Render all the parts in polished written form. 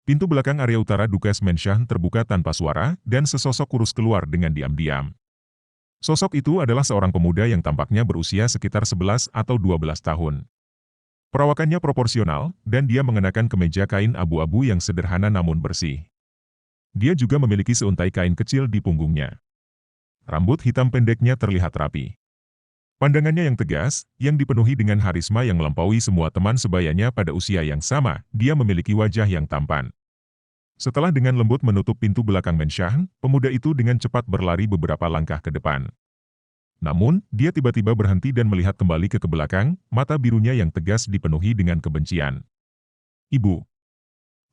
Pintu belakang area utara Dukes Mansion terbuka tanpa suara, dan sesosok kurus keluar dengan diam-diam. Sosok itu adalah seorang pemuda yang tampaknya berusia sekitar 11 atau 12 tahun. Perawakannya proporsional, dan dia mengenakan kemeja kain abu-abu yang sederhana namun bersih. Dia juga memiliki seuntai kain kecil di punggungnya. Rambut hitam pendeknya terlihat rapi. Pandangannya yang tegas, yang dipenuhi dengan harisma yang melampaui semua teman sebayanya pada usia yang sama, dia memiliki wajah yang tampan. Setelah dengan lembut menutup pintu belakang Mansion, pemuda itu dengan cepat berlari beberapa langkah ke depan. Namun, dia tiba-tiba berhenti dan melihat kembali ke belakang, mata birunya yang tegas dipenuhi dengan kebencian. Ibu,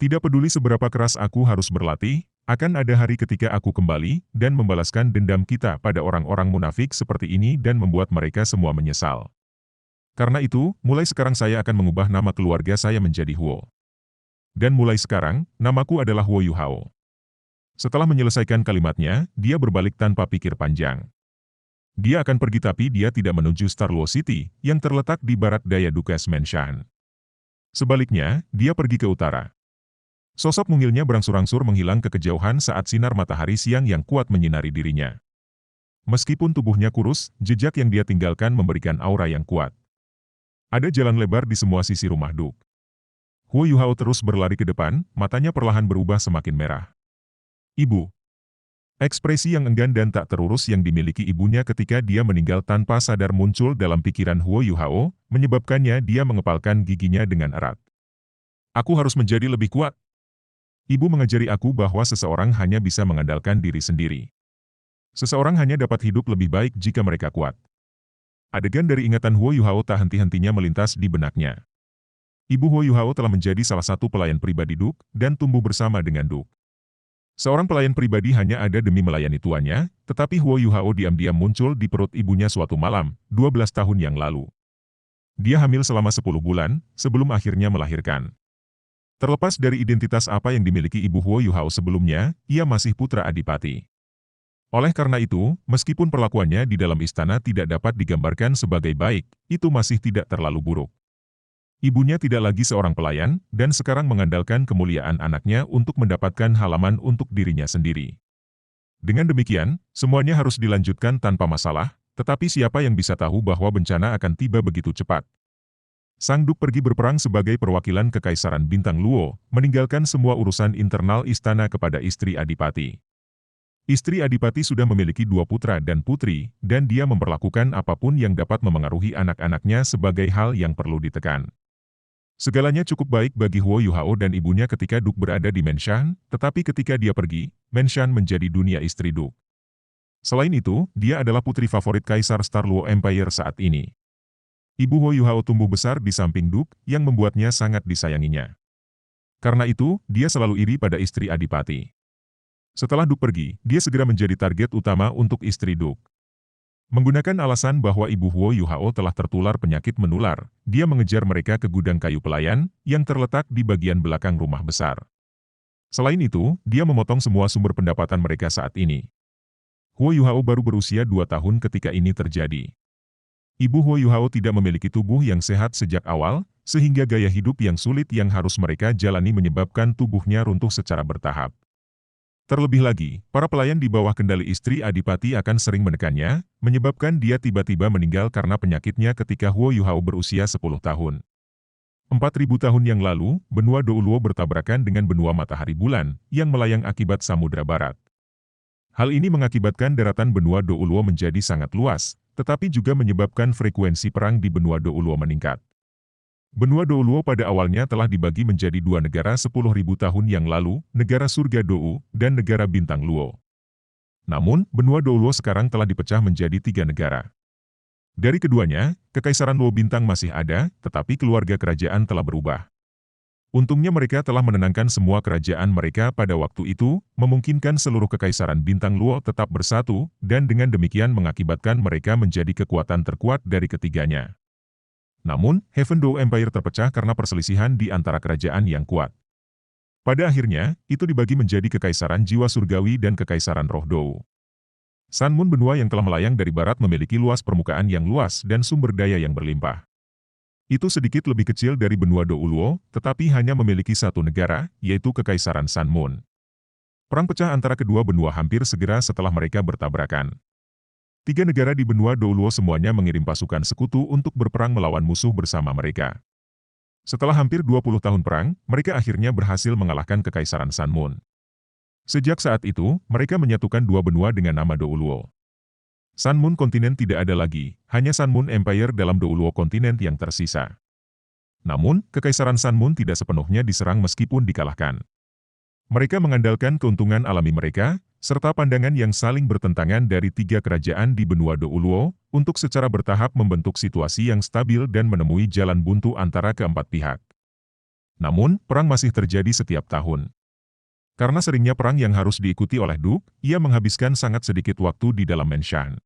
tidak peduli seberapa keras aku harus berlatih, akan ada hari ketika aku kembali dan membalaskan dendam kita pada orang-orang munafik seperti ini dan membuat mereka semua menyesal. Karena itu, mulai sekarang saya akan mengubah nama keluarga saya menjadi Huo. Dan mulai sekarang, namaku adalah Huo Yuhao. Setelah menyelesaikan kalimatnya, dia berbalik tanpa pikir panjang. Dia akan pergi tapi dia tidak menuju Starluo City, yang terletak di barat daya Dukes Mansion. Sebaliknya, dia pergi ke utara. Sosok mungilnya berangsur-angsur menghilang ke kejauhan saat sinar matahari siang yang kuat menyinari dirinya. Meskipun tubuhnya kurus, jejak yang dia tinggalkan memberikan aura yang kuat. Ada jalan lebar di semua sisi rumah Duk. Huo Yuhao terus berlari ke depan, matanya perlahan berubah semakin merah. Ibu. Ekspresi yang enggan dan tak terurus yang dimiliki ibunya ketika dia meninggal tanpa sadar muncul dalam pikiran Huo Yuhao, menyebabkannya dia mengepalkan giginya dengan erat. Aku harus menjadi lebih kuat. Ibu mengajari aku bahwa seseorang hanya bisa mengandalkan diri sendiri. Seseorang hanya dapat hidup lebih baik jika mereka kuat. Adegan dari ingatan Huo Yuhao tak henti-hentinya melintas di benaknya. Ibu Huo Yuhao telah menjadi salah satu pelayan pribadi Duk, dan tumbuh bersama dengan Duk. Seorang pelayan pribadi hanya ada demi melayani tuannya, tetapi Huo Yuhao diam-diam muncul di perut ibunya suatu malam, 12 tahun yang lalu. Dia hamil selama 10 bulan, sebelum akhirnya melahirkan. Terlepas dari identitas apa yang dimiliki ibu Huo Yuhao sebelumnya, ia masih putra adipati. Oleh karena itu, meskipun perlakuannya di dalam istana tidak dapat digambarkan sebagai baik, itu masih tidak terlalu buruk. Ibunya tidak lagi seorang pelayan, dan sekarang mengandalkan kemuliaan anaknya untuk mendapatkan halaman untuk dirinya sendiri. Dengan demikian, semuanya harus dilanjutkan tanpa masalah, tetapi siapa yang bisa tahu bahwa bencana akan tiba begitu cepat? Sang Duk pergi berperang sebagai perwakilan Kekaisaran Bintang Luo, meninggalkan semua urusan internal istana kepada istri adipati. Istri adipati sudah memiliki 2 putra dan putri, dan dia memperlakukan apapun yang dapat memengaruhi anak-anaknya sebagai hal yang perlu ditekan. Segalanya cukup baik bagi Huo Yuhao dan ibunya ketika Duk berada di Mansion, tetapi ketika dia pergi, Mansion menjadi dunia istri Duk. Selain itu, dia adalah putri favorit Kaisar Starluo Empire saat ini. Ibu Huo Yuhao tumbuh besar di samping Duk, yang membuatnya sangat disayanginya. Karena itu, dia selalu iri pada istri adipati. Setelah Duk pergi, dia segera menjadi target utama untuk istri Duk. Menggunakan alasan bahwa ibu Huo Yuhao telah tertular penyakit menular, dia mengejar mereka ke gudang kayu pelayan, yang terletak di bagian belakang rumah besar. Selain itu, dia memotong semua sumber pendapatan mereka saat ini. Huo Yuhao baru berusia 2 tahun ketika ini terjadi. Ibu Huo Yuhao tidak memiliki tubuh yang sehat sejak awal, sehingga gaya hidup yang sulit yang harus mereka jalani menyebabkan tubuhnya runtuh secara bertahap. Terlebih lagi, para pelayan di bawah kendali istri adipati akan sering menekannya, menyebabkan dia tiba-tiba meninggal karena penyakitnya ketika Huo Yuhao berusia 10 tahun. 4.000 tahun yang lalu, benua Douluo bertabrakan dengan benua matahari bulan, yang melayang akibat Samudra Barat. Hal ini mengakibatkan daratan benua Douluo menjadi sangat luas, tetapi juga menyebabkan frekuensi perang di benua Douluo meningkat. Benua Douluo pada awalnya telah dibagi menjadi 2 negara 10.000 tahun yang lalu, negara surga Dou, dan negara bintang Luo. Namun, benua Douluo sekarang telah dipecah menjadi 3 negara. Dari keduanya, Kekaisaran Luo Bintang masih ada, tetapi keluarga kerajaan telah berubah. Untungnya mereka telah menenangkan semua kerajaan mereka pada waktu itu, memungkinkan seluruh Kekaisaran Bintang Luo tetap bersatu, dan dengan demikian mengakibatkan mereka menjadi kekuatan terkuat dari ketiganya. Namun, Heaven Dou Empire terpecah karena perselisihan di antara kerajaan yang kuat. Pada akhirnya, itu dibagi menjadi Kekaisaran Jiwa Surgawi dan Kekaisaran Roh Dou. Sun Moon benua yang telah melayang dari barat memiliki luas permukaan yang luas dan sumber daya yang berlimpah. Itu sedikit lebih kecil dari benua Douluo, tetapi hanya memiliki satu negara, yaitu Kekaisaran Sun Moon. Perang pecah antara kedua benua hampir segera setelah mereka bertabrakan. Tiga negara di benua Douluo semuanya mengirim pasukan sekutu untuk berperang melawan musuh bersama mereka. Setelah hampir 20 tahun perang, mereka akhirnya berhasil mengalahkan Kekaisaran Sun Moon. Sejak saat itu, mereka menyatukan dua benua dengan nama Douluo. Sun Moon kontinen tidak ada lagi, hanya Sun Moon Empire dalam Douluo kontinen yang tersisa. Namun, Kekaisaran Sun Moon tidak sepenuhnya diserang meskipun dikalahkan. Mereka mengandalkan keuntungan alami mereka, serta pandangan yang saling bertentangan dari tiga kerajaan di benua Douluo, untuk secara bertahap membentuk situasi yang stabil dan menemui jalan buntu antara keempat pihak. Namun, perang masih terjadi setiap tahun. Karena seringnya perang yang harus diikuti oleh Duke, ia menghabiskan sangat sedikit waktu di dalam Menshan.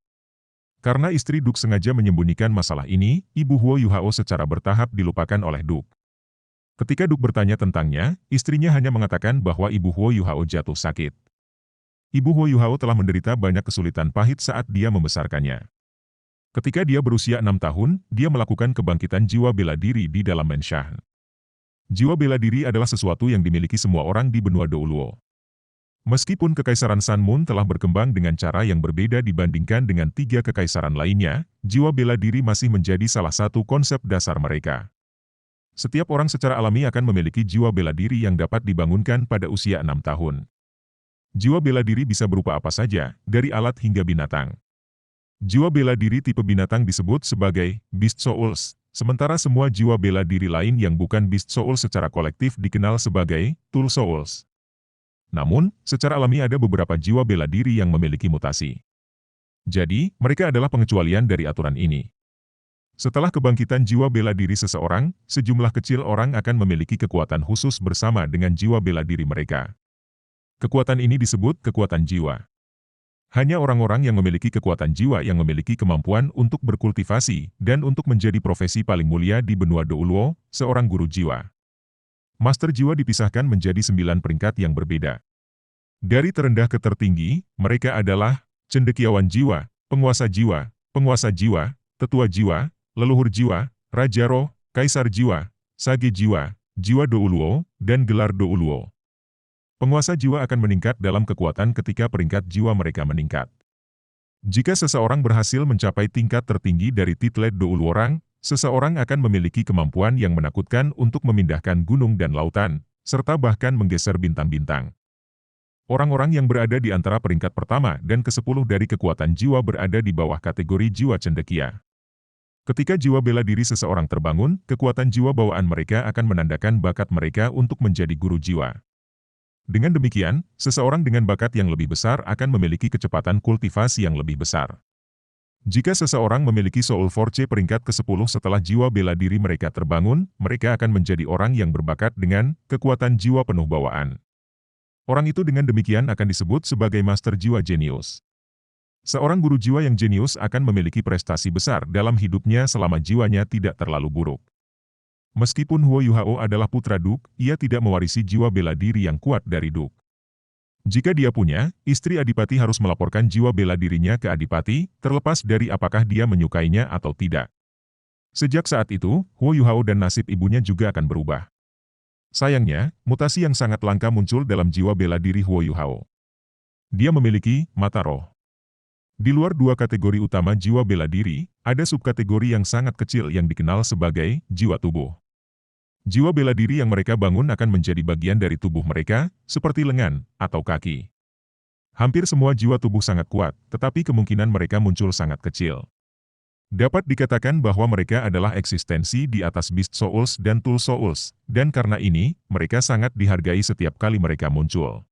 Karena istri Duke sengaja menyembunyikan masalah ini, Ibu Huo Yuhao secara bertahap dilupakan oleh Duke. Ketika Duke bertanya tentangnya, istrinya hanya mengatakan bahwa Ibu Huo Yuhao jatuh sakit. Ibu Huo Yuhao telah menderita banyak kesulitan pahit saat dia membesarkannya. Ketika dia berusia 6 tahun, dia melakukan kebangkitan jiwa bela diri di dalam Menshan. Jiwa bela diri adalah sesuatu yang dimiliki semua orang di benua Douluo. Meskipun Kekaisaran Sun Moon telah berkembang dengan cara yang berbeda dibandingkan dengan tiga kekaisaran lainnya, jiwa bela diri masih menjadi salah satu konsep dasar mereka. Setiap orang secara alami akan memiliki jiwa bela diri yang dapat dibangunkan pada usia 6 tahun. Jiwa bela diri bisa berupa apa saja, dari alat hingga binatang. Jiwa bela diri tipe binatang disebut sebagai Beast Souls, sementara semua jiwa bela diri lain yang bukan Beast Soul secara kolektif dikenal sebagai Tool Souls. Namun, secara alami ada beberapa jiwa bela diri yang memiliki mutasi. Jadi, mereka adalah pengecualian dari aturan ini. Setelah kebangkitan jiwa bela diri seseorang, sejumlah kecil orang akan memiliki kekuatan khusus bersama dengan jiwa bela diri mereka. Kekuatan ini disebut kekuatan jiwa. Hanya orang-orang yang memiliki kekuatan jiwa yang memiliki kemampuan untuk berkultivasi dan untuk menjadi profesi paling mulia di benua Douluo, seorang guru jiwa. Master jiwa dipisahkan menjadi 9 peringkat yang berbeda. Dari terendah ke tertinggi, mereka adalah cendekiawan jiwa, penguasa jiwa, tetua jiwa, leluhur jiwa, raja roh, kaisar jiwa, sage jiwa, jiwa Douluo, dan gelar Douluo. Penguasa jiwa akan meningkat dalam kekuatan ketika peringkat jiwa mereka meningkat. Jika seseorang berhasil mencapai tingkat tertinggi dari titlet Douluo Rang, seseorang akan memiliki kemampuan yang menakutkan untuk memindahkan gunung dan lautan, serta bahkan menggeser bintang-bintang. Orang-orang yang berada di antara peringkat pertama dan ke-10 dari kekuatan jiwa berada di bawah kategori jiwa cendekia. Ketika jiwa bela diri seseorang terbangun, kekuatan jiwa bawaan mereka akan menandakan bakat mereka untuk menjadi guru jiwa. Dengan demikian, seseorang dengan bakat yang lebih besar akan memiliki kecepatan kultivasi yang lebih besar. Jika seseorang memiliki Soul Force peringkat ke-10 setelah jiwa bela diri mereka terbangun, mereka akan menjadi orang yang berbakat dengan kekuatan jiwa penuh bawaan. Orang itu dengan demikian akan disebut sebagai Master Jiwa Jenius. Seorang guru jiwa yang jenius akan memiliki prestasi besar dalam hidupnya selama jiwanya tidak terlalu buruk. Meskipun Huo Yuhao adalah putra Duke, ia tidak mewarisi jiwa bela diri yang kuat dari Duke. Jika dia punya, istri Adipati harus melaporkan jiwa bela dirinya ke Adipati, terlepas dari apakah dia menyukainya atau tidak. Sejak saat itu, Huo Yuhao dan nasib ibunya juga akan berubah. Sayangnya, mutasi yang sangat langka muncul dalam jiwa bela diri Huo Yuhao. Dia memiliki mata roh. Di luar dua kategori utama jiwa bela diri, ada subkategori yang sangat kecil yang dikenal sebagai jiwa tubuh. Jiwa bela diri yang mereka bangun akan menjadi bagian dari tubuh mereka, seperti lengan atau kaki. Hampir semua jiwa tubuh sangat kuat, tetapi kemungkinan mereka muncul sangat kecil. Dapat dikatakan bahwa mereka adalah eksistensi di atas Beast Souls dan Tool Souls, dan karena ini, mereka sangat dihargai setiap kali mereka muncul.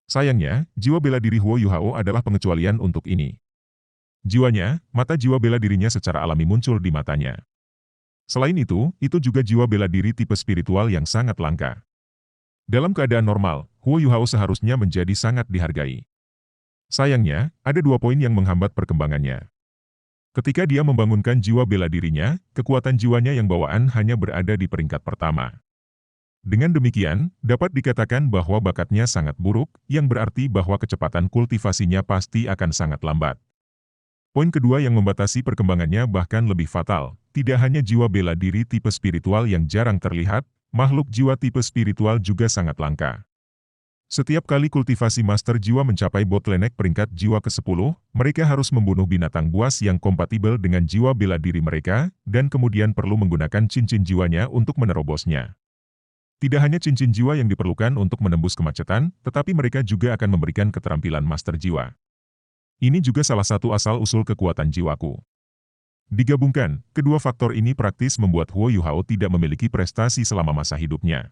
Sayangnya, jiwa bela diri Huo Yuhao adalah pengecualian untuk ini. Jiwanya, mata jiwa bela dirinya secara alami muncul di matanya. Selain itu juga jiwa bela diri tipe spiritual yang sangat langka. Dalam keadaan normal, Huo Yuhao seharusnya menjadi sangat dihargai. Sayangnya, ada 2 poin yang menghambat perkembangannya. Ketika dia membangunkan jiwa bela dirinya, kekuatan jiwanya yang bawaan hanya berada di peringkat pertama. Dengan demikian, dapat dikatakan bahwa bakatnya sangat buruk, yang berarti bahwa kecepatan kultivasinya pasti akan sangat lambat. Poin kedua yang membatasi perkembangannya bahkan lebih fatal, tidak hanya jiwa bela diri tipe spiritual yang jarang terlihat, makhluk jiwa tipe spiritual juga sangat langka. Setiap kali kultivasi master jiwa mencapai bottleneck peringkat jiwa ke-10, mereka harus membunuh binatang buas yang kompatibel dengan jiwa bela diri mereka, dan kemudian perlu menggunakan cincin jiwanya untuk menerobosnya. Tidak hanya cincin jiwa yang diperlukan untuk menembus kemacetan, tetapi mereka juga akan memberikan keterampilan master jiwa. Ini juga salah satu asal-usul kekuatan jiwaku. Digabungkan, kedua faktor ini praktis membuat Huo Yuhao tidak memiliki prestasi selama masa hidupnya.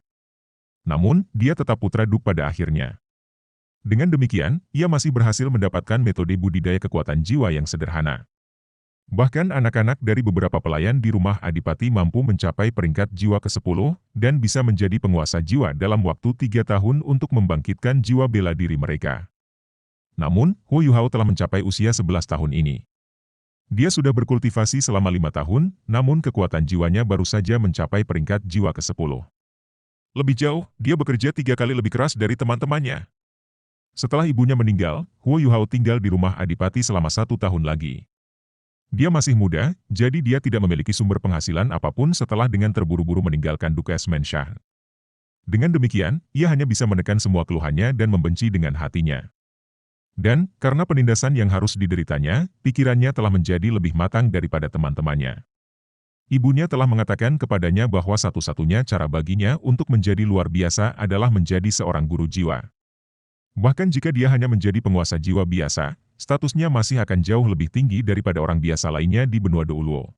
Namun, dia tetap putra Duk pada akhirnya. Dengan demikian, ia masih berhasil mendapatkan metode budidaya kekuatan jiwa yang sederhana. Bahkan anak-anak dari beberapa pelayan di rumah Adipati mampu mencapai peringkat jiwa ke-10 dan bisa menjadi penguasa jiwa dalam waktu 3 tahun untuk membangkitkan jiwa bela diri mereka. Namun, Huo Yuhao telah mencapai usia 11 tahun ini. Dia sudah berkultivasi selama 5 tahun, namun kekuatan jiwanya baru saja mencapai peringkat jiwa ke-10. Lebih jauh, dia bekerja 3 kali lebih keras dari teman-temannya. Setelah ibunya meninggal, Huo Yuhao tinggal di rumah Adipati selama 1 tahun lagi. Dia masih muda, jadi dia tidak memiliki sumber penghasilan apapun setelah dengan terburu-buru meninggalkan Dukes Menshan. Dengan demikian, ia hanya bisa menekan semua keluhannya dan membenci dengan hatinya. Dan, karena penindasan yang harus dideritanya, pikirannya telah menjadi lebih matang daripada teman-temannya. Ibunya telah mengatakan kepadanya bahwa satu-satunya cara baginya untuk menjadi luar biasa adalah menjadi seorang guru jiwa. Bahkan jika dia hanya menjadi penguasa jiwa biasa, statusnya masih akan jauh lebih tinggi daripada orang biasa lainnya di benua Douluo.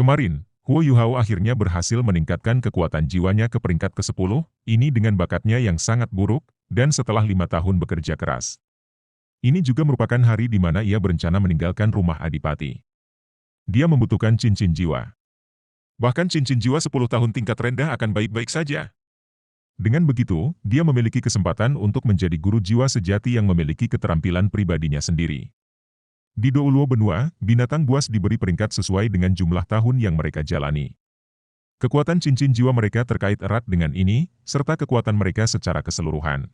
Kemarin, Huo Yuhao akhirnya berhasil meningkatkan kekuatan jiwanya ke peringkat ke-10, ini dengan bakatnya yang sangat buruk, dan setelah 5 tahun bekerja keras. Ini juga merupakan hari di mana ia berencana meninggalkan rumah Adipati. Dia membutuhkan cincin jiwa. Bahkan cincin jiwa 10 tahun tingkat rendah akan baik-baik saja. Dengan begitu, dia memiliki kesempatan untuk menjadi guru jiwa sejati yang memiliki keterampilan pribadinya sendiri. Di Douluo Benua, binatang buas diberi peringkat sesuai dengan jumlah tahun yang mereka jalani. Kekuatan cincin jiwa mereka terkait erat dengan ini, serta kekuatan mereka secara keseluruhan.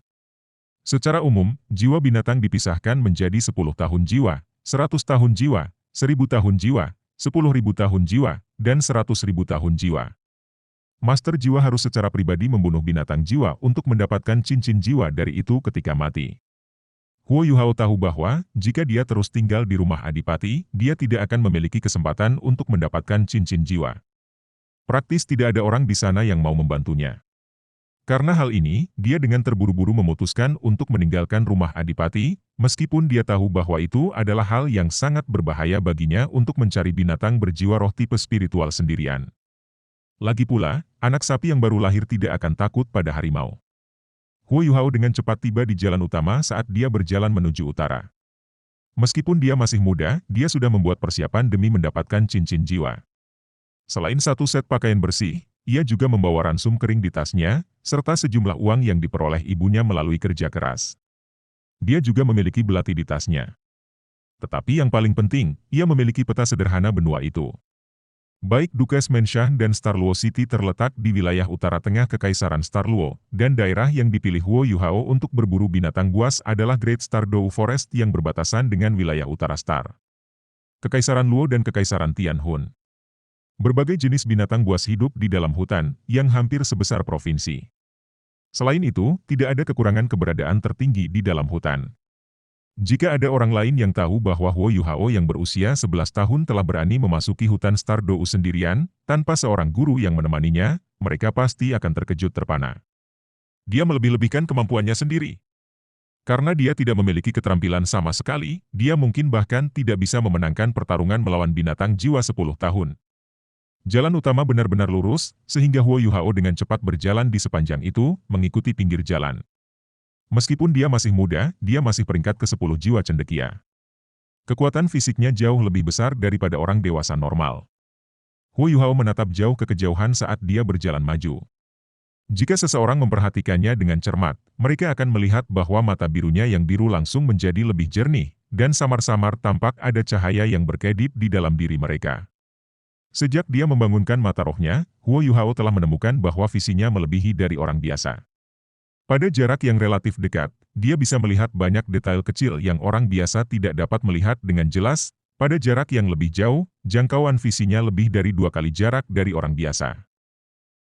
Secara umum, jiwa binatang dipisahkan menjadi 10 tahun jiwa, 100 tahun jiwa, 1000 tahun jiwa, 10.000 tahun jiwa, dan 100.000 tahun jiwa. Master jiwa harus secara pribadi membunuh binatang jiwa untuk mendapatkan cincin jiwa dari itu ketika mati. Huo Yuhao tahu bahwa, jika dia terus tinggal di rumah Adipati, dia tidak akan memiliki kesempatan untuk mendapatkan cincin jiwa. Praktis tidak ada orang di sana yang mau membantunya. Karena hal ini, dia dengan terburu-buru memutuskan untuk meninggalkan rumah Adipati, meskipun dia tahu bahwa itu adalah hal yang sangat berbahaya baginya untuk mencari binatang berjiwa roh tipe spiritual sendirian. Lagi pula, anak sapi yang baru lahir tidak akan takut pada harimau. Huo Yuhao dengan cepat tiba di jalan utama saat dia berjalan menuju utara. Meskipun dia masih muda, dia sudah membuat persiapan demi mendapatkan cincin jiwa. Selain satu set pakaian bersih, ia juga membawa ransum kering di tasnya, serta sejumlah uang yang diperoleh ibunya melalui kerja keras. Dia juga memiliki belati di tasnya. Tetapi yang paling penting, ia memiliki peta sederhana benua itu. Baik Dukes Menshan dan Starluo City terletak di wilayah utara tengah Kekaisaran Starluo, dan daerah yang dipilih Huo Yuhao untuk berburu binatang buas adalah Great Star Dou Forest yang berbatasan dengan wilayah utara Star, Kekaisaran Luo dan Kekaisaran Tianhun. Berbagai jenis binatang buas hidup di dalam hutan, yang hampir sebesar provinsi. Selain itu, tidak ada kekurangan keberadaan tertinggi di dalam hutan. Jika ada orang lain yang tahu bahwa Huo Yuhao yang berusia 11 tahun telah berani memasuki hutan Star Dou sendirian, tanpa seorang guru yang menemaninya, mereka pasti akan terkejut terpana. Dia melebih-lebihkan kemampuannya sendiri. Karena dia tidak memiliki keterampilan sama sekali, dia mungkin bahkan tidak bisa memenangkan pertarungan melawan binatang jiwa 10 tahun. Jalan utama benar-benar lurus, sehingga Huo Yuhao dengan cepat berjalan di sepanjang itu, mengikuti pinggir jalan. Meskipun dia masih muda, dia masih peringkat ke-10 jiwa cendekia. Kekuatan fisiknya jauh lebih besar daripada orang dewasa normal. Huo Yuhao menatap jauh ke kejauhan saat dia berjalan maju. Jika seseorang memperhatikannya dengan cermat, mereka akan melihat bahwa mata birunya yang biru langsung menjadi lebih jernih, dan samar-samar tampak ada cahaya yang berkedip di dalam diri mereka. Sejak dia membangunkan mata rohnya, Huo Yuhao telah menemukan bahwa visinya melebihi dari orang biasa. Pada jarak yang relatif dekat, dia bisa melihat banyak detail kecil yang orang biasa tidak dapat melihat dengan jelas, Pada jarak yang lebih jauh, jangkauan visinya lebih dari 2 kali jarak dari orang biasa.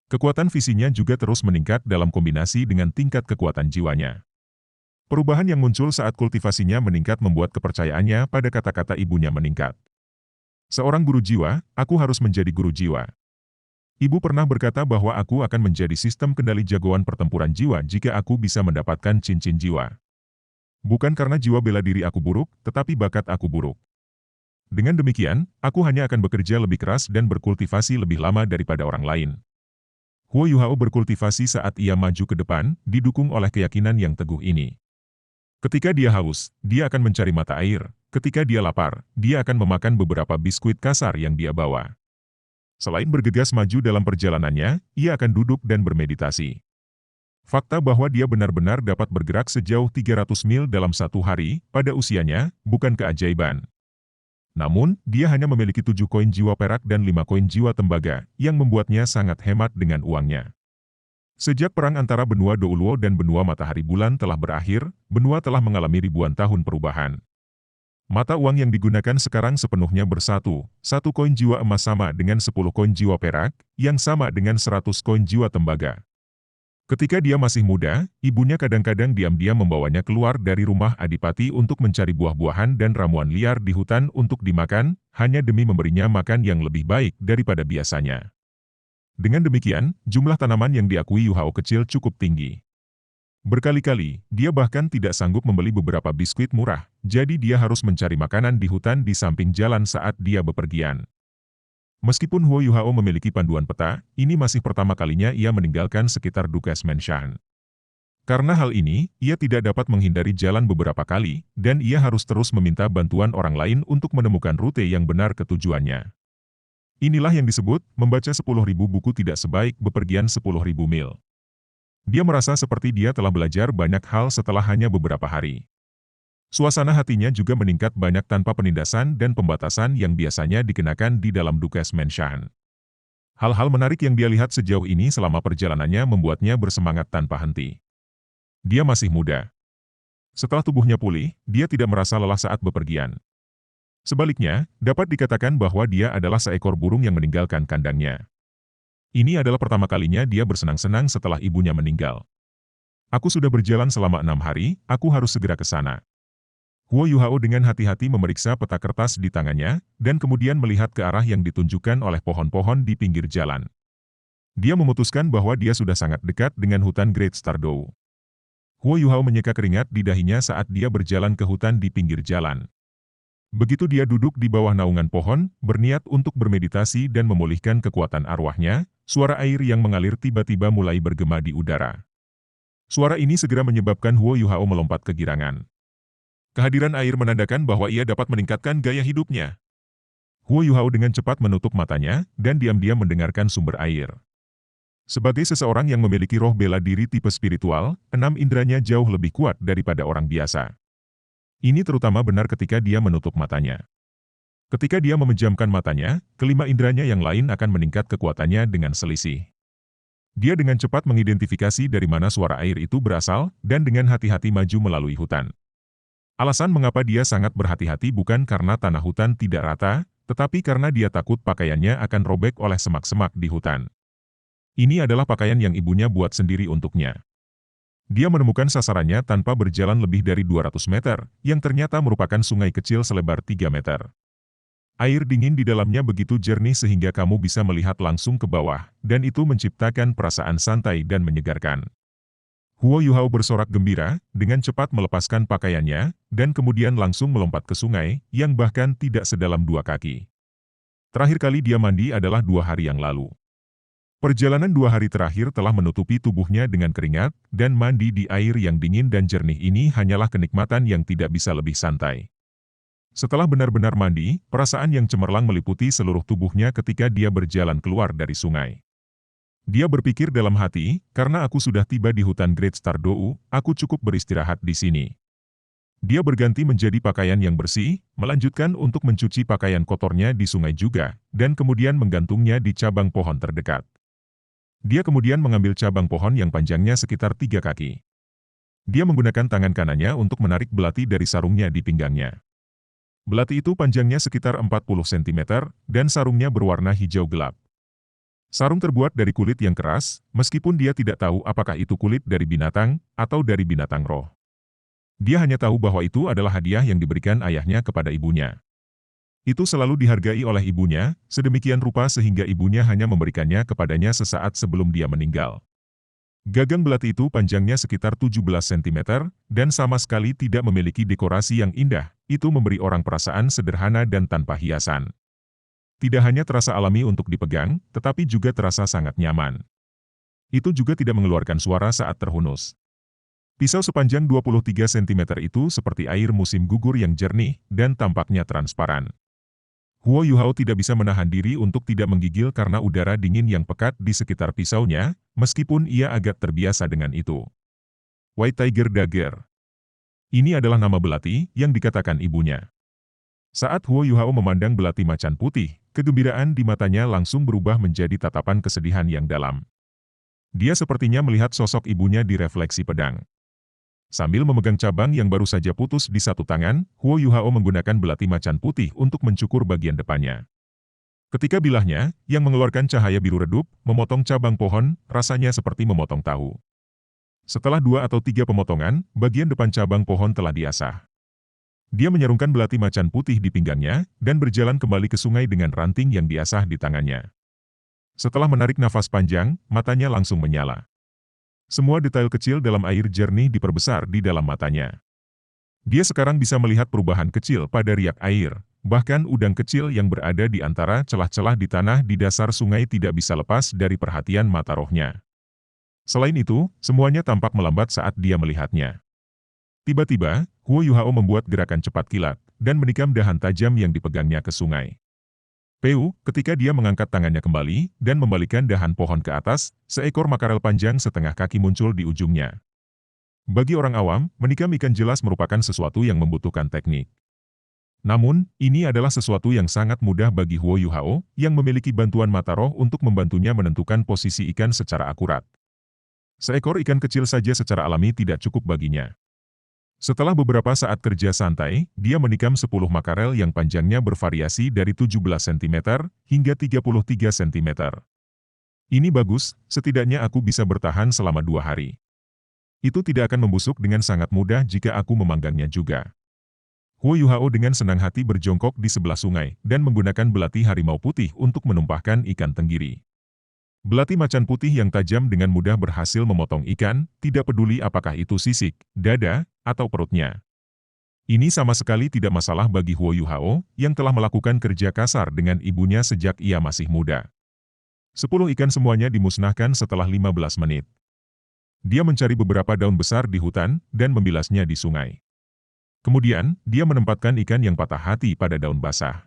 Kekuatan visinya juga terus meningkat dalam kombinasi dengan tingkat kekuatan jiwanya. Perubahan yang muncul saat kultivasinya meningkat membuat kepercayaannya pada kata-kata ibunya meningkat. Seorang guru jiwa, aku harus menjadi guru jiwa. Ibu pernah berkata bahwa aku akan menjadi sistem kendali jagoan pertempuran jiwa jika aku bisa mendapatkan cincin jiwa. Bukan karena jiwa bela diri aku buruk, tetapi bakat aku buruk. Dengan demikian, aku hanya akan bekerja lebih keras dan berkultivasi lebih lama daripada orang lain. Huo Yuhao berkultivasi saat ia maju ke depan, didukung oleh keyakinan yang teguh ini. Ketika dia haus, dia akan mencari mata air. Ketika dia lapar, dia akan memakan beberapa biskuit kasar yang dia bawa. Selain bergegas maju dalam perjalanannya, ia akan duduk dan bermeditasi. Fakta bahwa dia benar-benar dapat bergerak sejauh 300 mil dalam 1 hari, pada usianya, bukan keajaiban. Namun, dia hanya memiliki 7 koin jiwa perak dan 5 koin jiwa tembaga, yang membuatnya sangat hemat dengan uangnya. Sejak perang antara benua Douluo dan benua Matahari Bulan telah berakhir, benua telah mengalami ribuan tahun perubahan. Mata uang yang digunakan sekarang sepenuhnya bersatu, 1 koin jiwa emas sama dengan 10 koin jiwa perak, yang sama dengan 100 koin jiwa tembaga. Ketika dia masih muda, ibunya kadang-kadang diam-diam membawanya keluar dari rumah adipati untuk mencari buah-buahan dan ramuan liar di hutan untuk dimakan, hanya demi memberinya makan yang lebih baik daripada biasanya. Dengan demikian, jumlah tanaman yang diakui Yuhao kecil cukup tinggi. Berkali-kali, dia bahkan tidak sanggup membeli beberapa biskuit murah, jadi dia harus mencari makanan di hutan di samping jalan saat dia bepergian. Meskipun Huo Yuhao memiliki panduan peta, ini masih pertama kalinya ia meninggalkan sekitar Dukes Menshan. Karena hal ini, ia tidak dapat menghindari jalan beberapa kali, dan ia harus terus meminta bantuan orang lain untuk menemukan rute yang benar ke tujuannya. Inilah yang disebut, membaca 10.000 buku tidak sebaik bepergian 10.000 mil. Dia merasa seperti dia telah belajar banyak hal setelah hanya beberapa hari. Suasana hatinya juga meningkat banyak tanpa penindasan dan pembatasan yang biasanya dikenakan di dalam Dukes Menshan. Hal-hal menarik yang dia lihat sejauh ini selama perjalanannya membuatnya bersemangat tanpa henti. Dia masih muda. Setelah tubuhnya pulih, dia tidak merasa lelah saat bepergian. Sebaliknya, dapat dikatakan bahwa dia adalah seekor burung yang meninggalkan kandangnya. Ini adalah pertama kalinya dia bersenang-senang setelah ibunya meninggal. Aku sudah berjalan selama 6 hari, aku harus segera ke sana. Huo Yuhao dengan hati-hati memeriksa peta kertas di tangannya, dan kemudian melihat ke arah yang ditunjukkan oleh pohon-pohon di pinggir jalan. Dia memutuskan bahwa dia sudah sangat dekat dengan hutan Great Stardow. Huo Yuhao menyeka keringat di dahinya saat dia berjalan ke hutan di pinggir jalan. Begitu dia duduk di bawah naungan pohon, berniat untuk bermeditasi dan memulihkan kekuatan arwahnya, suara air yang mengalir tiba-tiba mulai bergema di udara. Suara ini segera menyebabkan Huo Yuhao melompat kegirangan. Kehadiran air menandakan bahwa ia dapat meningkatkan gaya hidupnya. Huo Yuhao dengan cepat menutup matanya, dan diam-diam mendengarkan sumber air. Sebagai seseorang yang memiliki roh bela diri tipe spiritual, 6 inderanya jauh lebih kuat daripada orang biasa. Ini terutama benar ketika dia menutup matanya. Ketika dia memejamkan matanya, kelima inderanya yang lain akan meningkat kekuatannya dengan selisih. Dia dengan cepat mengidentifikasi dari mana suara air itu berasal, dan dengan hati-hati maju melalui hutan. Alasan mengapa dia sangat berhati-hati bukan karena tanah hutan tidak rata, tetapi karena dia takut pakaiannya akan robek oleh semak-semak di hutan. Ini adalah pakaian yang ibunya buat sendiri untuknya. Dia menemukan sasarannya tanpa berjalan lebih dari 200 meter, yang ternyata merupakan sungai kecil selebar 3 meter. Air dingin di dalamnya begitu jernih sehingga kamu bisa melihat langsung ke bawah, dan itu menciptakan perasaan santai dan menyegarkan. Huo Yuhao bersorak gembira, dengan cepat melepaskan pakaiannya, dan kemudian langsung melompat ke sungai, yang bahkan tidak sedalam 2 kaki. Terakhir kali dia mandi adalah 2 hari yang lalu. Perjalanan 2 hari terakhir telah menutupi tubuhnya dengan keringat, dan mandi di air yang dingin dan jernih ini hanyalah kenikmatan yang tidak bisa lebih santai. Setelah benar-benar mandi, perasaan yang cemerlang meliputi seluruh tubuhnya ketika dia berjalan keluar dari sungai. Dia berpikir dalam hati, karena aku sudah tiba di hutan Great Stardow, aku cukup beristirahat di sini. Dia berganti menjadi pakaian yang bersih, melanjutkan untuk mencuci pakaian kotornya di sungai juga, dan kemudian menggantungnya di cabang pohon terdekat. Dia kemudian mengambil cabang pohon yang panjangnya sekitar 3 kaki. Dia menggunakan tangan kanannya untuk menarik belati dari sarungnya di pinggangnya. Belati itu panjangnya sekitar 40 cm, dan sarungnya berwarna hijau gelap. Sarung terbuat dari kulit yang keras, meskipun dia tidak tahu apakah itu kulit dari binatang, atau dari binatang roh. Dia hanya tahu bahwa itu adalah hadiah yang diberikan ayahnya kepada ibunya. Itu selalu dihargai oleh ibunya, sedemikian rupa sehingga ibunya hanya memberikannya kepadanya sesaat sebelum dia meninggal. Gagang belati itu panjangnya sekitar 17 cm, dan sama sekali tidak memiliki dekorasi yang indah, itu memberi orang perasaan sederhana dan tanpa hiasan. Tidak hanya terasa alami untuk dipegang, tetapi juga terasa sangat nyaman. Itu juga tidak mengeluarkan suara saat terhunus. Pisau sepanjang 23 cm itu seperti air musim gugur yang jernih, dan tampaknya transparan. Huo Yuhao tidak bisa menahan diri untuk tidak menggigil karena udara dingin yang pekat di sekitar pisaunya, meskipun ia agak terbiasa dengan itu. White Tiger Dagger. Ini adalah nama belati yang dikatakan ibunya. Saat Huo Yuhao memandang belati macan putih, kegembiraan di matanya langsung berubah menjadi tatapan kesedihan yang dalam. Dia sepertinya melihat sosok ibunya di refleksi pedang. Sambil memegang cabang yang baru saja putus di satu tangan, Huo Yuhao menggunakan belati macan putih untuk mencukur bagian depannya. Ketika bilahnya, yang mengeluarkan cahaya biru redup, memotong cabang pohon, rasanya seperti memotong tahu. Setelah 2 atau 3 pemotongan, bagian depan cabang pohon telah diasah. Dia menyarungkan belati macan putih di pinggangnya, dan berjalan kembali ke sungai dengan ranting yang diasah di tangannya. Setelah menarik nafas panjang, matanya langsung menyala. Semua detail kecil dalam air jernih diperbesar di dalam matanya. Dia sekarang bisa melihat perubahan kecil pada riak air, bahkan udang kecil yang berada di antara celah-celah di tanah di dasar sungai tidak bisa lepas dari perhatian mata rohnya. Selain itu, semuanya tampak melambat saat dia melihatnya. Tiba-tiba, Huo Yuhao membuat gerakan cepat kilat, dan menikam dahan tajam yang dipegangnya ke sungai. Ketika dia mengangkat tangannya kembali, dan membalikkan dahan pohon ke atas, seekor makarel panjang setengah kaki muncul di ujungnya. Bagi orang awam, menikam ikan jelas merupakan sesuatu yang membutuhkan teknik. Namun, ini adalah sesuatu yang sangat mudah bagi Huo Yuhao, yang memiliki bantuan mata roh untuk membantunya menentukan posisi ikan secara akurat. Seekor ikan kecil saja secara alami tidak cukup baginya. Setelah beberapa saat kerja santai, dia menikam 10 makarel yang panjangnya bervariasi dari 17 cm hingga 33 cm. Ini bagus, setidaknya aku bisa bertahan selama 2 hari. Itu tidak akan membusuk dengan sangat mudah jika aku memanggangnya juga. Huo Yuhao dengan senang hati berjongkok di sebelah sungai, dan menggunakan belati harimau putih untuk menumpahkan ikan tenggiri. Belati macan putih yang tajam dengan mudah berhasil memotong ikan, tidak peduli apakah itu sisik, dada, atau perutnya. Ini sama sekali tidak masalah bagi Huo Yuhao, yang telah melakukan kerja kasar dengan ibunya sejak ia masih muda. 10 ikan semuanya dimusnahkan setelah 15 menit. Dia mencari beberapa daun besar di hutan, dan membilasnya di sungai. Kemudian, dia menempatkan ikan yang patah hati pada daun basah.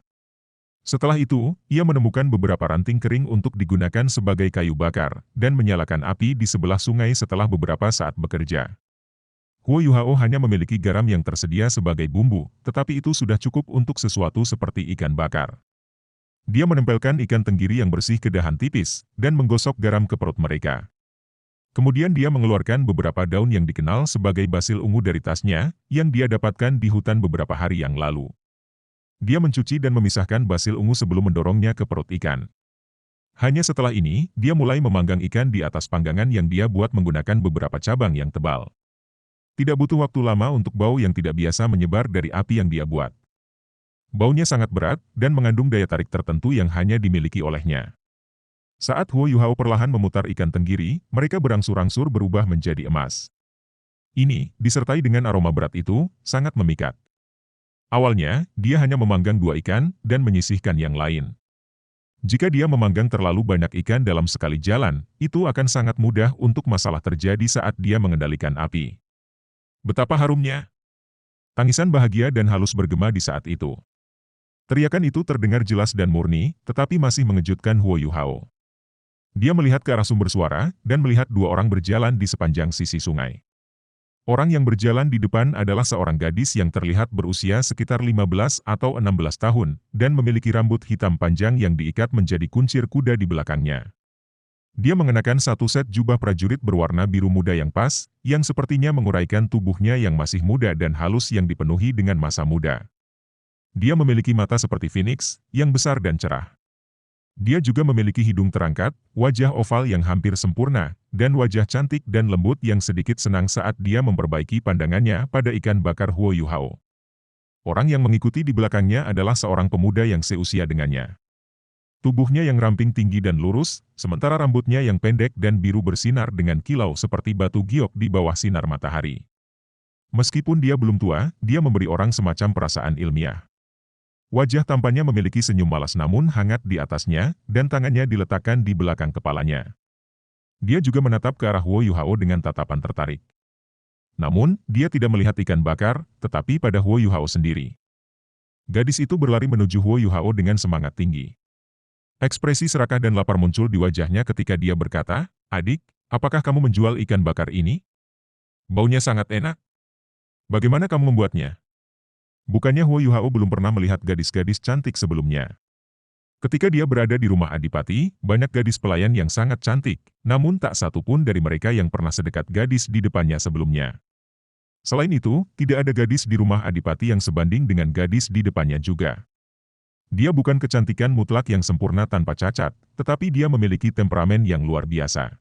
Setelah itu, ia menemukan beberapa ranting kering untuk digunakan sebagai kayu bakar, dan menyalakan api di sebelah sungai setelah beberapa saat bekerja. Huo Yuhao hanya memiliki garam yang tersedia sebagai bumbu, tetapi itu sudah cukup untuk sesuatu seperti ikan bakar. Dia menempelkan ikan tenggiri yang bersih ke dahan tipis, dan menggosok garam ke perut mereka. Kemudian dia mengeluarkan beberapa daun yang dikenal sebagai basil ungu dari tasnya, yang dia dapatkan di hutan beberapa hari yang lalu. Dia mencuci dan memisahkan basil ungu sebelum mendorongnya ke perut ikan. Hanya setelah ini, dia mulai memanggang ikan di atas panggangan yang dia buat menggunakan beberapa cabang yang tebal. Tidak butuh waktu lama untuk bau yang tidak biasa menyebar dari api yang dia buat. Baunya sangat berat, dan mengandung daya tarik tertentu yang hanya dimiliki olehnya. Saat Huo Yuhao perlahan memutar ikan tenggiri, mereka berangsur-angsur berubah menjadi emas. Ini, disertai dengan aroma berat itu, sangat memikat. Awalnya, dia hanya memanggang 2 ikan, dan menyisihkan yang lain. Jika dia memanggang terlalu banyak ikan dalam sekali jalan, itu akan sangat mudah untuk masalah terjadi saat dia mengendalikan api. Betapa harumnya! Tangisan bahagia dan halus bergema di saat itu. Teriakan itu terdengar jelas dan murni, tetapi masih mengejutkan Huo Yuhao. Dia melihat ke arah sumber suara, dan melihat 2 orang berjalan di sepanjang sisi sungai. Orang yang berjalan di depan adalah seorang gadis yang terlihat berusia sekitar 15 atau 16 tahun, dan memiliki rambut hitam panjang yang diikat menjadi kuncir kuda di belakangnya. Dia mengenakan satu set jubah prajurit berwarna biru muda yang pas, yang sepertinya menguraikan tubuhnya yang masih muda dan halus yang dipenuhi dengan masa muda. Dia memiliki mata seperti phoenix, yang besar dan cerah. Dia juga memiliki hidung terangkat, wajah oval yang hampir sempurna, dan wajah cantik dan lembut yang sedikit senang saat dia memperbaiki pandangannya pada ikan bakar Huo Yuhao. Orang yang mengikuti di belakangnya adalah seorang pemuda yang seusia dengannya. Tubuhnya yang ramping tinggi dan lurus, sementara rambutnya yang pendek dan biru bersinar dengan kilau seperti batu giok di bawah sinar matahari. Meskipun dia belum tua, dia memberi orang semacam perasaan ilmiah. Wajah tampannya memiliki senyum malas namun hangat di atasnya, dan tangannya diletakkan di belakang kepalanya. Dia juga menatap ke arah Huo Yuhao dengan tatapan tertarik. Namun, dia tidak melihat ikan bakar, tetapi pada Huo Yuhao sendiri. Gadis itu berlari menuju Huo Yuhao dengan semangat tinggi. Ekspresi serakah dan lapar muncul di wajahnya ketika dia berkata, "Adik, apakah kamu menjual ikan bakar ini? Baunya sangat enak. Bagaimana kamu membuatnya?" Bukannya Huo Yuhao belum pernah melihat gadis-gadis cantik sebelumnya. Ketika dia berada di rumah Adipati, banyak gadis pelayan yang sangat cantik, namun tak satu pun dari mereka yang pernah sedekat gadis di depannya sebelumnya. Selain itu, tidak ada gadis di rumah Adipati yang sebanding dengan gadis di depannya juga. Dia bukan kecantikan mutlak yang sempurna tanpa cacat, tetapi dia memiliki temperamen yang luar biasa.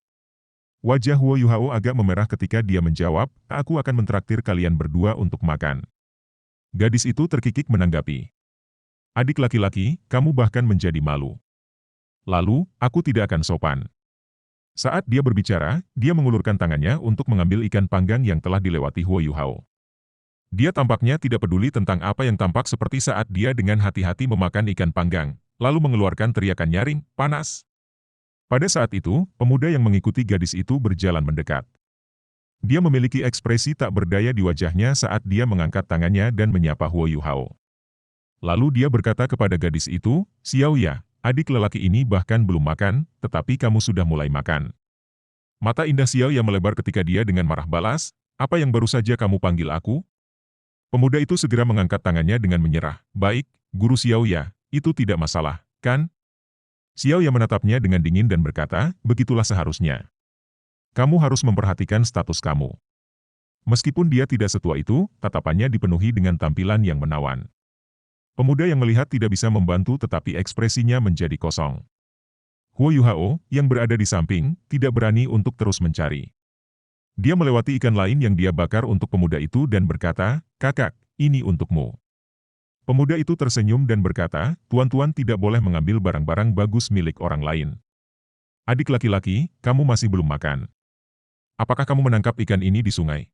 Wajah Huo Yuhao agak memerah ketika dia menjawab, "Aku akan mentraktir kalian berdua untuk makan." Gadis itu terkikik menanggapi. "Adik laki-laki, kamu bahkan menjadi malu. Lalu, aku tidak akan sopan." Saat dia berbicara, dia mengulurkan tangannya untuk mengambil ikan panggang yang telah dilewati Huo Yuhao. Dia tampaknya tidak peduli tentang apa yang tampak seperti saat dia dengan hati-hati memakan ikan panggang, lalu mengeluarkan teriakan nyaring, "Panas!" Pada saat itu, pemuda yang mengikuti gadis itu berjalan mendekat. Dia memiliki ekspresi tak berdaya di wajahnya saat dia mengangkat tangannya dan menyapa Huo Yuhao. Lalu dia berkata kepada gadis itu, "Xiao Ya, adik lelaki ini bahkan belum makan, tetapi kamu sudah mulai makan." Mata indah Xiao Ya melebar ketika dia dengan marah balas, "Apa yang baru saja kamu panggil aku?" Pemuda itu segera mengangkat tangannya dengan menyerah, "Baik, Guru Xiao Ya, itu tidak masalah, kan?" Xiao Ya menatapnya dengan dingin dan berkata, "Begitulah seharusnya. Kamu harus memperhatikan status kamu." Meskipun dia tidak setua itu, tatapannya dipenuhi dengan tampilan yang menawan. Pemuda yang melihat tidak bisa membantu tetapi ekspresinya menjadi kosong. Huo Yuhao, yang berada di samping, tidak berani untuk terus mencari. Dia melewati ikan lain yang dia bakar untuk pemuda itu dan berkata, "Kakak, ini untukmu." Pemuda itu tersenyum dan berkata, "Tuan-tuan tidak boleh mengambil barang-barang bagus milik orang lain. Adik laki-laki, kamu masih belum makan. Apakah kamu menangkap ikan ini di sungai?"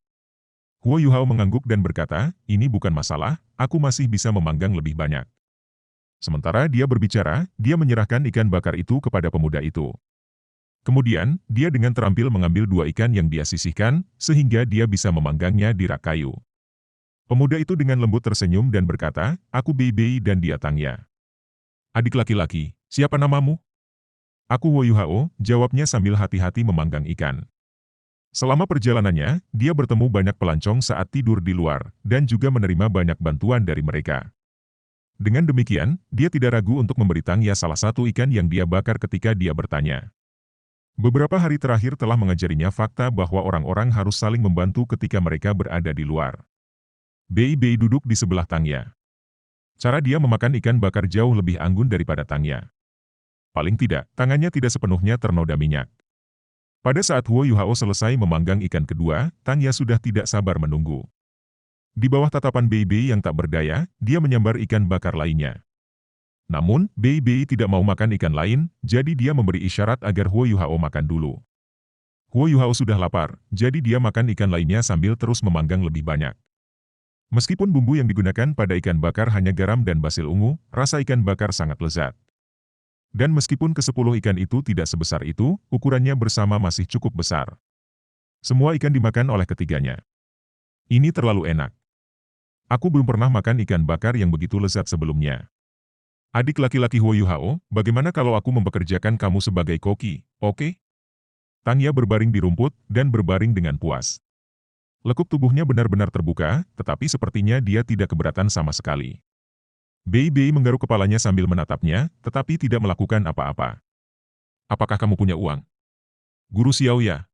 Huo Yuhao mengangguk dan berkata, "Ini bukan masalah, aku masih bisa memanggang lebih banyak." Sementara dia berbicara, dia menyerahkan ikan bakar itu kepada pemuda itu. Kemudian, dia dengan terampil mengambil dua ikan yang dia sisihkan, sehingga dia bisa memanggangnya di rak kayu. Pemuda itu dengan lembut tersenyum dan berkata, "Aku Bei Bei dan dia Tangya." "Adik laki-laki, siapa namamu?" "Aku Huo Yuhao," jawabnya sambil hati-hati memanggang ikan. Selama perjalanannya, dia bertemu banyak pelancong saat tidur di luar, dan juga menerima banyak bantuan dari mereka. Dengan demikian, dia tidak ragu untuk memberi Tangya salah satu ikan yang dia bakar ketika dia bertanya. Beberapa hari terakhir telah mengajarinya fakta bahwa orang-orang harus saling membantu ketika mereka berada di luar. Bei Bei duduk di sebelah Tangya. Cara dia memakan ikan bakar jauh lebih anggun daripada Tangya. Paling tidak, tangannya tidak sepenuhnya ternoda minyak. Pada saat Huo Yuhao selesai memanggang ikan kedua, Tangya sudah tidak sabar menunggu. Di bawah tatapan Bei Bei yang tak berdaya, dia menyambar ikan bakar lainnya. Namun, Bei Bei tidak mau makan ikan lain, jadi dia memberi isyarat agar Huo Yuhao makan dulu. Huo Yuhao sudah lapar, jadi dia makan ikan lainnya sambil terus memanggang lebih banyak. Meskipun bumbu yang digunakan pada ikan bakar hanya garam dan basil ungu, rasa ikan bakar sangat lezat. Dan meskipun ke-10 ikan itu tidak sebesar itu, ukurannya bersama masih cukup besar. Semua ikan dimakan oleh ketiganya. "Ini terlalu enak. Aku belum pernah makan ikan bakar yang begitu lezat sebelumnya. Adik laki-laki Huo Yuhao, bagaimana kalau aku mempekerjakan kamu sebagai koki, oke?" Tangya berbaring di rumput, dan berbaring dengan puas. Lekuk tubuhnya benar-benar terbuka, tetapi sepertinya dia tidak keberatan sama sekali. Bei Bei menggaruk kepalanya sambil menatapnya, tetapi tidak melakukan apa-apa. "Apakah kamu punya uang?" "Guru Xiao Ya?"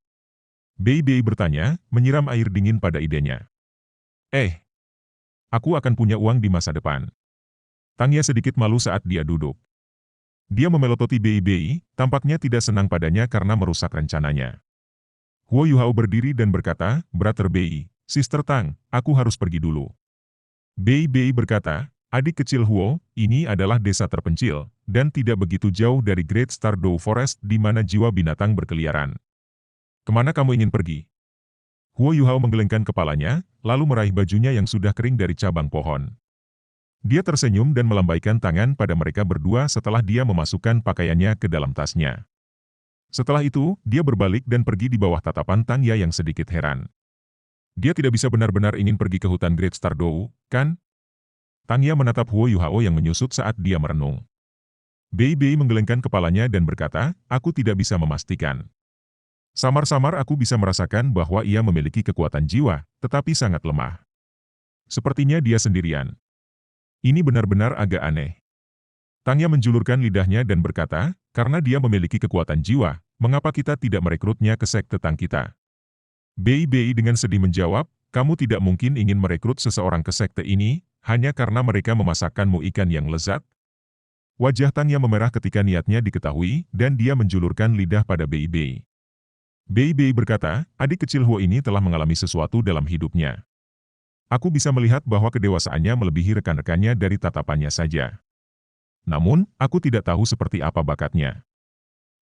Bei Bei bertanya, menyiram air dingin pada idenya. Aku akan punya uang di masa depan. Tangya sedikit malu saat dia duduk. Dia memelototi Bei Bei, tampaknya tidak senang padanya karena merusak rencananya. Huo Yuhao berdiri dan berkata, "Brother Bei, Sister Tang, aku harus pergi dulu." Bei Bei berkata, "Adik kecil Huo, ini adalah desa terpencil, dan tidak begitu jauh dari Great Stardew Forest di mana jiwa binatang berkeliaran. Kemana kamu ingin pergi?" Huo Yuhao menggelengkan kepalanya, lalu meraih bajunya yang sudah kering dari cabang pohon. Dia tersenyum dan melambaikan tangan pada mereka berdua setelah dia memasukkan pakaiannya ke dalam tasnya. Setelah itu, dia berbalik dan pergi di bawah tatapan Tangya yang sedikit heran. Dia tidak bisa benar-benar ingin pergi ke hutan Great Stardew, kan? Tangya menatap Huo Yuhao yang menyusut saat dia merenung. Bei Bei menggelengkan kepalanya dan berkata, "Aku tidak bisa memastikan. Samar-samar aku bisa merasakan bahwa ia memiliki kekuatan jiwa, tetapi sangat lemah. Sepertinya dia sendirian. Ini benar-benar agak aneh." Tangya menjulurkan lidahnya dan berkata, "Karena dia memiliki kekuatan jiwa, mengapa kita tidak merekrutnya ke sekte Tang kita?" Bei Bei dengan sedih menjawab, "Kamu tidak mungkin ingin merekrut seseorang ke sekte ini, hanya karena mereka memasakkanmu ikan yang lezat?" Wajah Tangya memerah ketika niatnya diketahui, dan dia menjulurkan lidah pada Bei Bei. Bei Bei berkata, "Adik kecil Huo ini telah mengalami sesuatu dalam hidupnya. Aku bisa melihat bahwa kedewasaannya melebihi rekan-rekannya dari tatapannya saja. Namun, aku tidak tahu seperti apa bakatnya."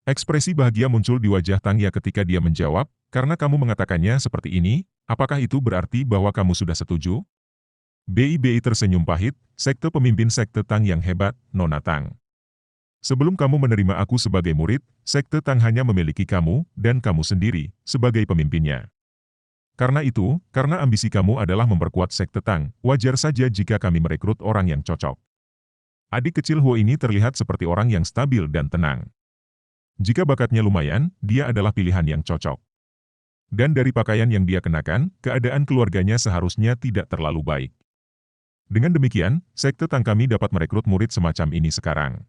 Ekspresi bahagia muncul di wajah Tangya ketika dia menjawab, "Karena kamu mengatakannya seperti ini, apakah itu berarti bahwa kamu sudah setuju?" Bei Bei tersenyum pahit, "Sekte pemimpin sekte Tang yang hebat, Nona Tang. Sebelum kamu menerima aku sebagai murid, sekte Tang hanya memiliki kamu, dan kamu sendiri, sebagai pemimpinnya. Karena itu, karena ambisi kamu adalah memperkuat sekte Tang, wajar saja jika kami merekrut orang yang cocok. Adik kecil Huo ini terlihat seperti orang yang stabil dan tenang. Jika bakatnya lumayan, dia adalah pilihan yang cocok. Dan dari pakaian yang dia kenakan, keadaan keluarganya seharusnya tidak terlalu baik. Dengan demikian, sekte Tang kami dapat merekrut murid semacam ini sekarang."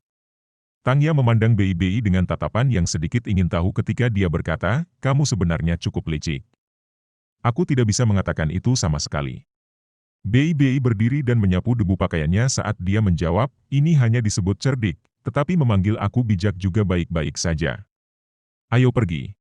Tangya memandang Bei Bei dengan tatapan yang sedikit ingin tahu ketika dia berkata, "Kamu sebenarnya cukup licik." "Aku tidak bisa mengatakan itu sama sekali." Bei Bei berdiri dan menyapu debu pakaiannya saat dia menjawab, "Ini hanya disebut cerdik, tetapi memanggil aku bijak juga baik-baik saja. Ayo pergi.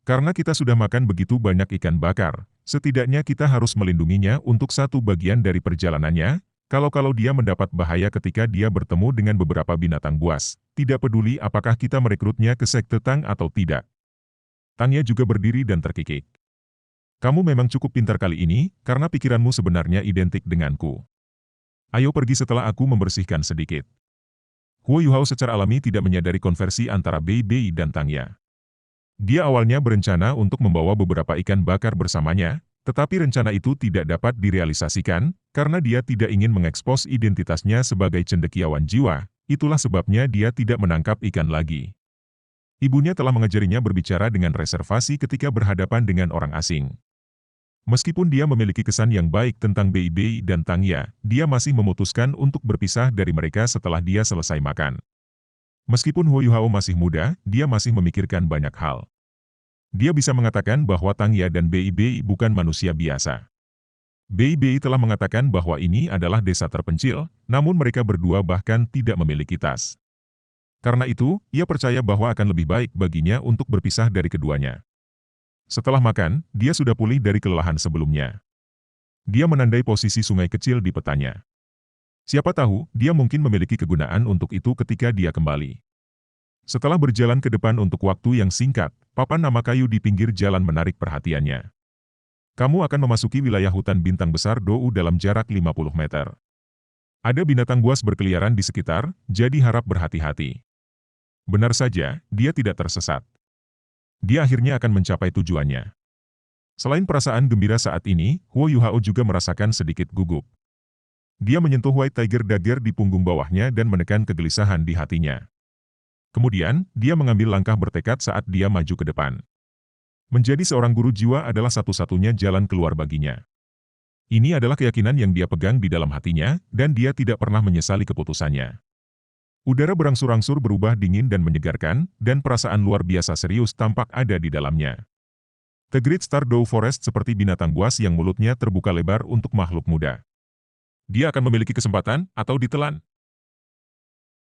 Karena kita sudah makan begitu banyak ikan bakar, setidaknya kita harus melindunginya untuk satu bagian dari perjalanannya, kalau dia mendapat bahaya ketika dia bertemu dengan beberapa binatang buas, tidak peduli apakah kita merekrutnya ke sekte Tang atau tidak." Tangya juga berdiri dan terkikik. "Kamu memang cukup pintar kali ini, karena pikiranmu sebenarnya identik denganku. Ayo pergi setelah aku membersihkan sedikit." Huo Yuhao secara alami tidak menyadari konversi antara Bei Bei dan Tangya. Dia awalnya berencana untuk membawa beberapa ikan bakar bersamanya, tetapi rencana itu tidak dapat direalisasikan, karena dia tidak ingin mengekspos identitasnya sebagai cendekiawan jiwa, itulah sebabnya dia tidak menangkap ikan lagi. Ibunya telah mengajarinya berbicara dengan reservasi ketika berhadapan dengan orang asing. Meskipun dia memiliki kesan yang baik tentang Bei Bei dan Tangya, dia masih memutuskan untuk berpisah dari mereka setelah dia selesai makan. Meskipun Huo Yuhao masih muda, dia masih memikirkan banyak hal. Dia bisa mengatakan bahwa Tangya dan Bei Bei bukan manusia biasa. Bei Bei telah mengatakan bahwa ini adalah desa terpencil, namun mereka berdua bahkan tidak memiliki tas. Karena itu, ia percaya bahwa akan lebih baik baginya untuk berpisah dari keduanya. Setelah makan, dia sudah pulih dari kelelahan sebelumnya. Dia menandai posisi sungai kecil di petanya. Siapa tahu, dia mungkin memiliki kegunaan untuk itu ketika dia kembali. Setelah berjalan ke depan untuk waktu yang singkat, papan nama kayu di pinggir jalan menarik perhatiannya. "Kamu akan memasuki wilayah hutan bintang besar Dou dalam jarak 50 meter. Ada binatang buas berkeliaran di sekitar, jadi harap berhati-hati." Benar saja, dia tidak tersesat. Dia akhirnya akan mencapai tujuannya. Selain perasaan gembira saat ini, Huo Yuhao juga merasakan sedikit gugup. Dia menyentuh White Tiger Dagger di punggung bawahnya dan menekan kegelisahan di hatinya. Kemudian, dia mengambil langkah bertekad saat dia maju ke depan. Menjadi seorang guru jiwa adalah satu-satunya jalan keluar baginya. Ini adalah keyakinan yang dia pegang di dalam hatinya, dan dia tidak pernah menyesali keputusannya. Udara berangsur-angsur berubah dingin dan menyegarkan, dan perasaan luar biasa serius tampak ada di dalamnya. The Great Stardew Forest seperti binatang buas yang mulutnya terbuka lebar untuk makhluk muda. Dia akan memiliki kesempatan, atau ditelan.